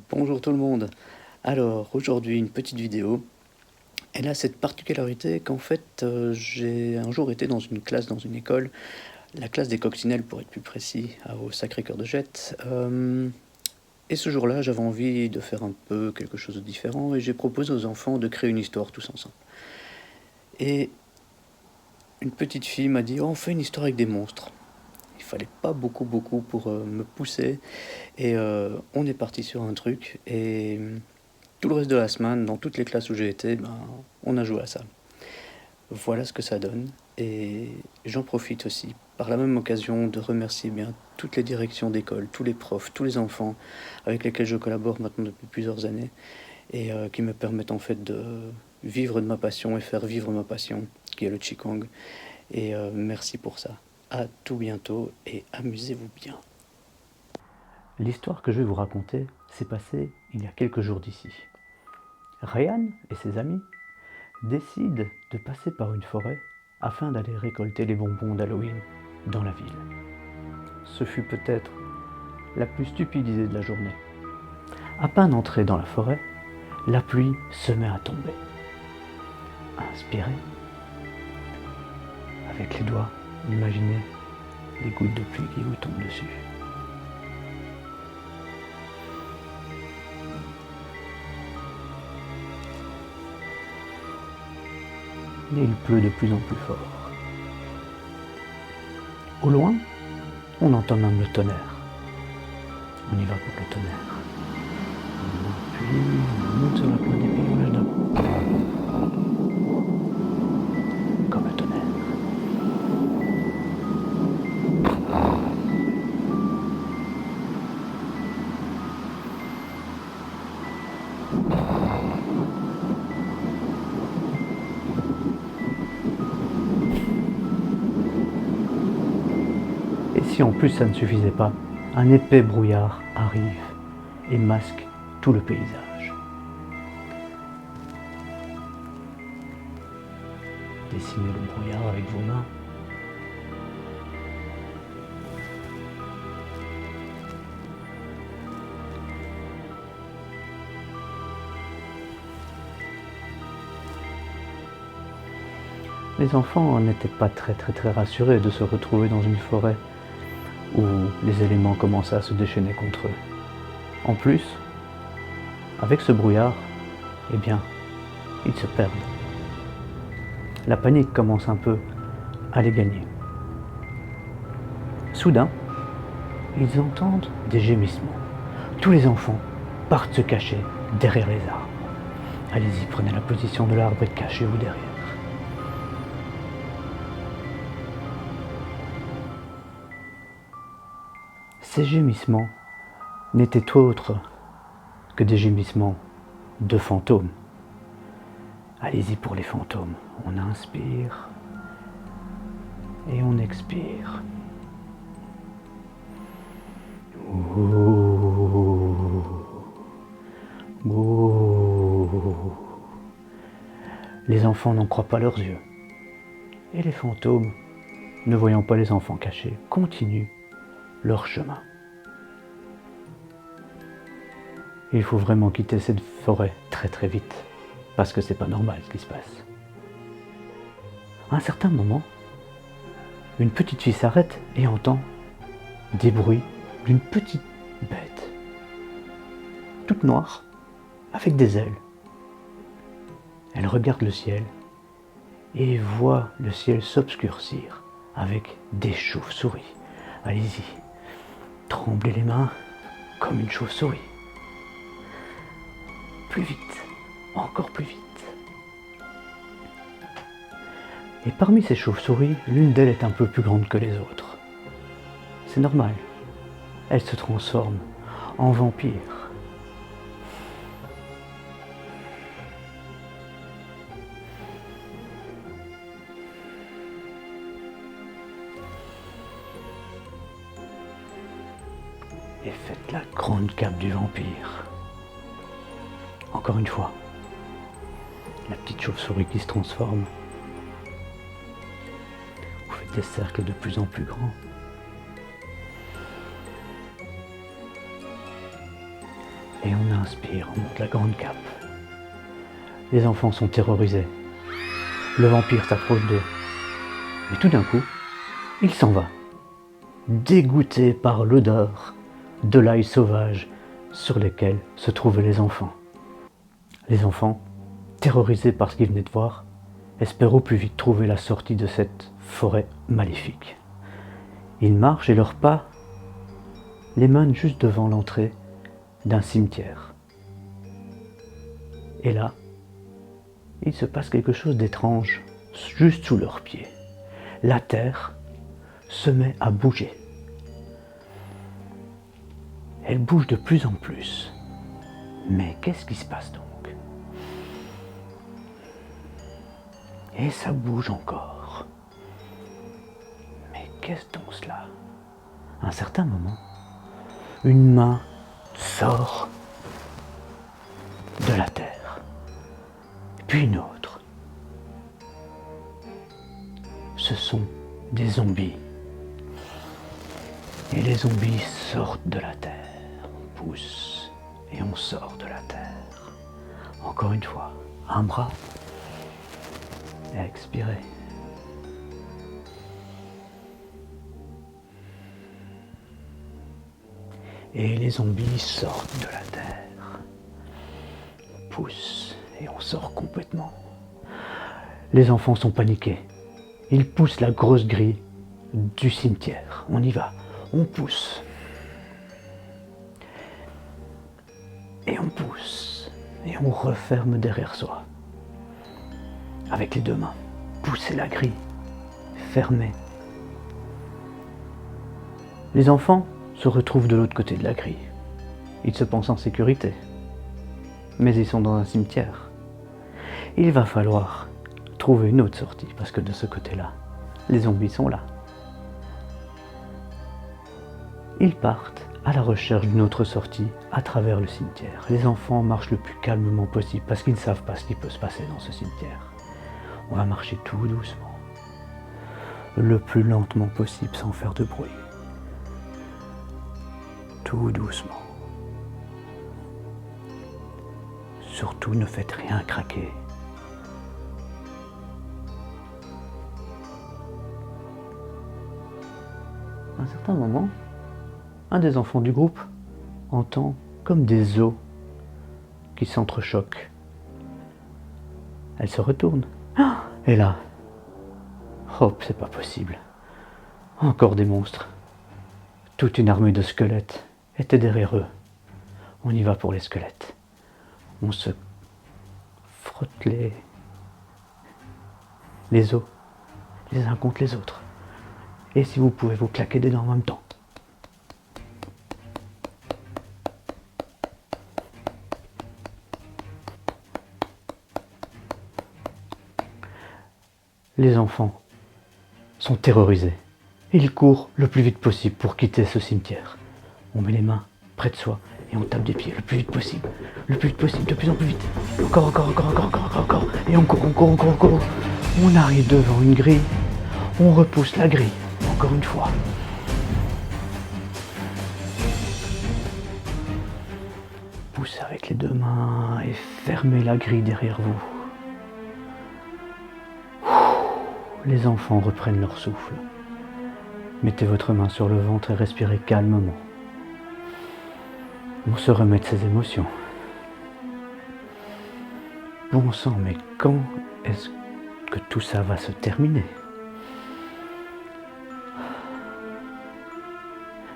Bonjour tout le monde. Alors aujourd'hui une petite vidéo. Elle a cette particularité qu'en fait j'ai un jour été dans une classe, dans une école, la classe des coccinelles pour être plus précis, au Sacré-Cœur de Jette. Et ce jour-là j'avais envie de faire un peu quelque chose de différent et j'ai proposé aux enfants de créer une histoire tous ensemble. Et une petite fille m'a dit: oh, on fait une histoire avec des monstres. Il fallait pas beaucoup pour me pousser et on est parti sur un truc et tout le reste de la semaine, dans toutes les classes où j'ai été, on a joué à ça. Voilà ce que ça donne. Et j'en profite aussi, par la même occasion, de remercier bien toutes les directions d'école, tous les profs, tous les enfants avec lesquels je collabore maintenant depuis plusieurs années et qui me permettent en fait de vivre de ma passion et faire vivre ma passion, qui est le Qigong. Et merci pour ça. À tout bientôt et amusez-vous bien. L'histoire que je vais vous raconter s'est passée il y a quelques jours d'ici. Ryan et ses amis décident de passer par une forêt afin d'aller récolter les bonbons d'Halloween dans la ville. Ce fut peut-être la plus stupide idée de la journée. À peine entrés dans la forêt, la pluie se met à tomber. Inspirez. Avec les doigts, imaginez les gouttes de pluie qui vous tombent dessus. Et il pleut de plus en plus fort. Au loin, on entend même le tonnerre. On y va pour le tonnerre. Puis on monte sur la pointe des pieds, on lâche d'un coup. Comme le tonnerre. Et si en plus ça ne suffisait pas, un épais brouillard arrive et masque tout le paysage. Dessinez le brouillard avec vos mains. Les enfants n'étaient pas très rassurés de se retrouver dans une forêt où les éléments commençaient à se déchaîner contre eux. En plus, avec ce brouillard, eh bien, ils se perdent. La panique commence un peu à les gagner. Soudain, ils entendent des gémissements. Tous les enfants partent se cacher derrière les arbres. Allez-y, prenez la position de l'arbre et cachez-vous derrière. Ces gémissements n'étaient autres que des gémissements de fantômes. Allez-y pour les fantômes. On inspire et on expire. Les enfants n'en croient pas leurs yeux. Et les fantômes, ne voyant pas les enfants cachés, continuent leur chemin. Il faut vraiment quitter cette forêt très vite, parce que c'est pas normal ce qui se passe. À un certain moment, une petite fille s'arrête et entend des bruits d'une petite bête, toute noire, avec des ailes. Elle regarde le ciel et voit le ciel s'obscurcir avec des chauves-souris. Allez-y, tremblez les mains comme une chauve-souris. Plus vite, encore plus vite. Et parmi ces chauves-souris, l'une d'elles est un peu plus grande que les autres. C'est normal, elle se transforme en vampire. Et faites la grande cape du vampire. Encore une fois, la petite chauve-souris qui se transforme. Vous faites des cercles de plus en plus grands. Et on inspire, on monte la grande cape. Les enfants sont terrorisés. Le vampire s'approche d'eux. Mais tout d'un coup, il s'en va, dégoûté par l'odeur de l'ail sauvage sur lesquels se trouvaient les enfants. Les enfants, terrorisés par ce qu'ils venaient de voir, espèrent au plus vite trouver la sortie de cette forêt maléfique. Ils marchent et leurs pas les mènent juste devant l'entrée d'un cimetière. Et là, il se passe quelque chose d'étrange, juste sous leurs pieds. La terre se met à bouger. Elle bouge de plus en plus. Mais qu'est-ce qui se passe donc? Et ça bouge encore. Mais qu'est-ce donc cela? À un certain moment, une main sort de la terre. Puis une autre. Ce sont des zombies. Et les zombies sortent de la terre. On pousse et on sort de la terre. Encore une fois, un bras. Et expirer. Et les zombies sortent de la terre. On pousse et on sort complètement. Les enfants sont paniqués. Ils poussent la grosse grille du cimetière. On y va. On pousse. Et on pousse. Et on referme derrière soi. Avec les deux mains. Poussez la grille. Fermez. Les enfants se retrouvent de l'autre côté de la grille. Ils se pensent en sécurité. Mais ils sont dans un cimetière. Il va falloir trouver une autre sortie, parce que de ce côté-là, les zombies sont là. Ils partent à la recherche d'une autre sortie à travers le cimetière. Les enfants marchent le plus calmement possible, parce qu'ils ne savent pas ce qui peut se passer dans ce cimetière. On va marcher tout doucement, le plus lentement possible, sans faire de bruit. Tout doucement. Surtout, ne faites rien craquer. À un certain moment, un des enfants du groupe entend comme des os qui s'entrechoquent. Elle se retourne. Et là, hop, c'est pas possible. Encore des monstres. Toute une armée de squelettes était derrière eux. On y va pour les squelettes. On se frotte les os, les uns contre les autres. Et si vous pouvez vous claquer des dents en même temps. Les enfants sont terrorisés. Ils courent le plus vite possible pour quitter ce cimetière. On met les mains près de soi et on tape des pieds le plus vite possible. Le plus vite possible, de plus en plus vite. Encore. Et on court. On arrive devant une grille. On repousse la grille. Encore une fois. Poussez avec les deux mains et fermez la grille derrière vous. Les enfants reprennent leur souffle. Mettez votre main sur le ventre et respirez calmement. On se remet de ses émotions. Bon sang, mais quand est-ce que tout ça va se terminer?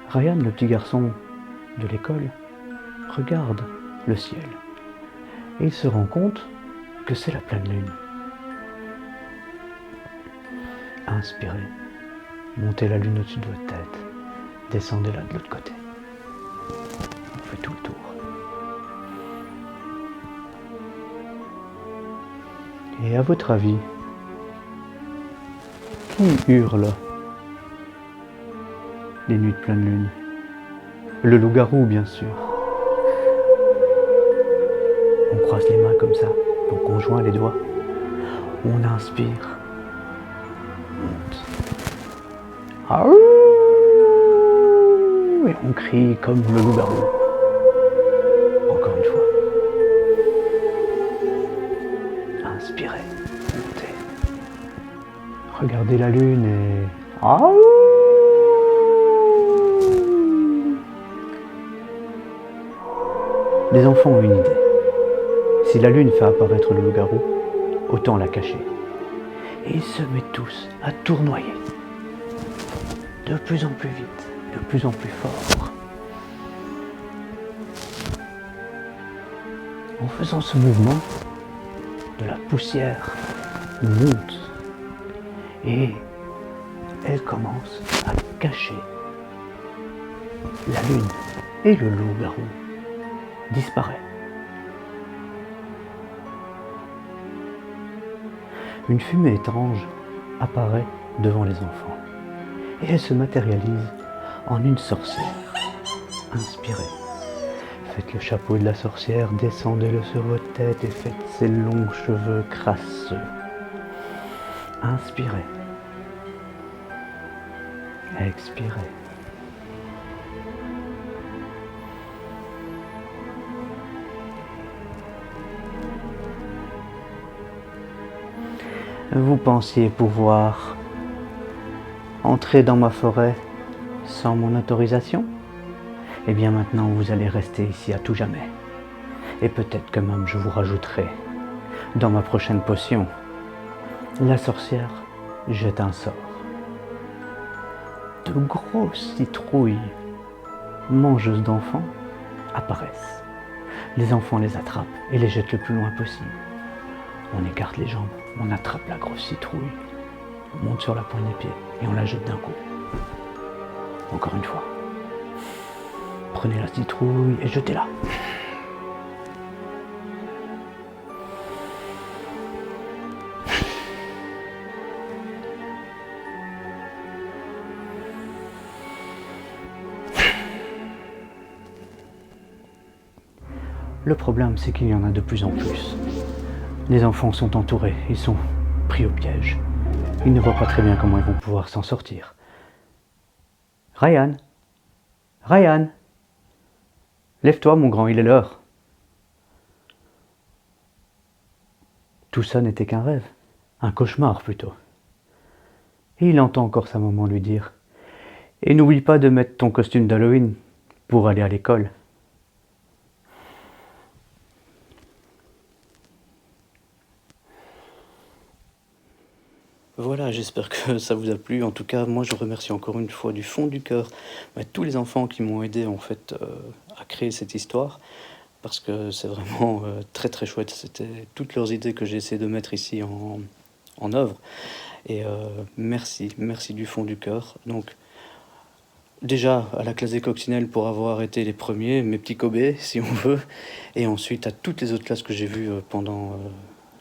Ryan, le petit garçon de l'école, regarde le ciel et il se rend compte que c'est la pleine lune. Inspirez, montez la lune au-dessus de votre tête, descendez-la de l'autre côté. On fait tout le tour. Et à votre avis, qui hurle les nuits de pleine lune? Le loup-garou, bien sûr. On croise les mains comme ça, donc on joint les doigts. On inspire. Et on crie comme le loup-garou. regarder la lune et... Ah, les enfants ont une idée. Si la lune fait apparaître le loup-garou, autant la cacher. Et ils se mettent tous à tournoyer. De plus en plus vite, de plus en plus fort. En faisant ce mouvement, de la poussière monte et elle commence à cacher la lune et le loup-garou disparaît. Une fumée étrange apparaît devant les enfants et elle se matérialise en une sorcière inspirée. Faites le chapeau de la sorcière, descendez-le sur votre tête et faites ses longs cheveux crasseux. Inspirez. Expirez. Vous pensiez pouvoir entrer dans ma forêt sans mon autorisation ? Eh bien maintenant vous allez rester ici à tout jamais. Et peut-être que même je vous rajouterai dans ma prochaine potion. La sorcière jette un sort. De grosses citrouilles mangeuses d'enfants apparaissent. Les enfants les attrapent et les jettent le plus loin possible. On écarte les jambes, on attrape la grosse citrouille, on monte sur la pointe des pieds et on la jette d'un coup. Encore une fois. Prenez la citrouille et jetez-la. Le problème, c'est qu'il y en a de plus en plus. Les enfants sont entourés, ils sont pris au piège. Ils ne voient pas très bien comment ils vont pouvoir s'en sortir. Ryan, Ryan, lève-toi mon grand, il est l'heure. Tout ça n'était qu'un rêve, un cauchemar plutôt. Et il entend encore sa maman lui dire « Et n'oublie pas de mettre ton costume d'Halloween pour aller à l'école. » Voilà, j'espère que ça vous a plu. En tout cas, moi, je remercie encore une fois du fond du cœur tous les enfants qui m'ont aidé en fait à créer cette histoire, parce que c'est vraiment très très chouette. C'était toutes leurs idées que j'ai essayé de mettre ici en œuvre. Et merci du fond du cœur. Donc, déjà à la classe des coccinelles pour avoir été les premiers, mes petits Kobe, si on veut, et ensuite à toutes les autres classes que j'ai vues pendant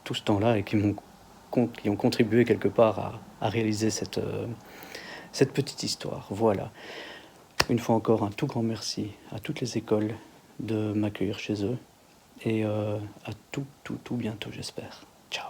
tout ce temps-là et qui ont contribué quelque part à réaliser cette petite histoire. Voilà. Une fois encore, un tout grand merci à toutes les écoles de m'accueillir chez eux et à tout bientôt, j'espère. Ciao.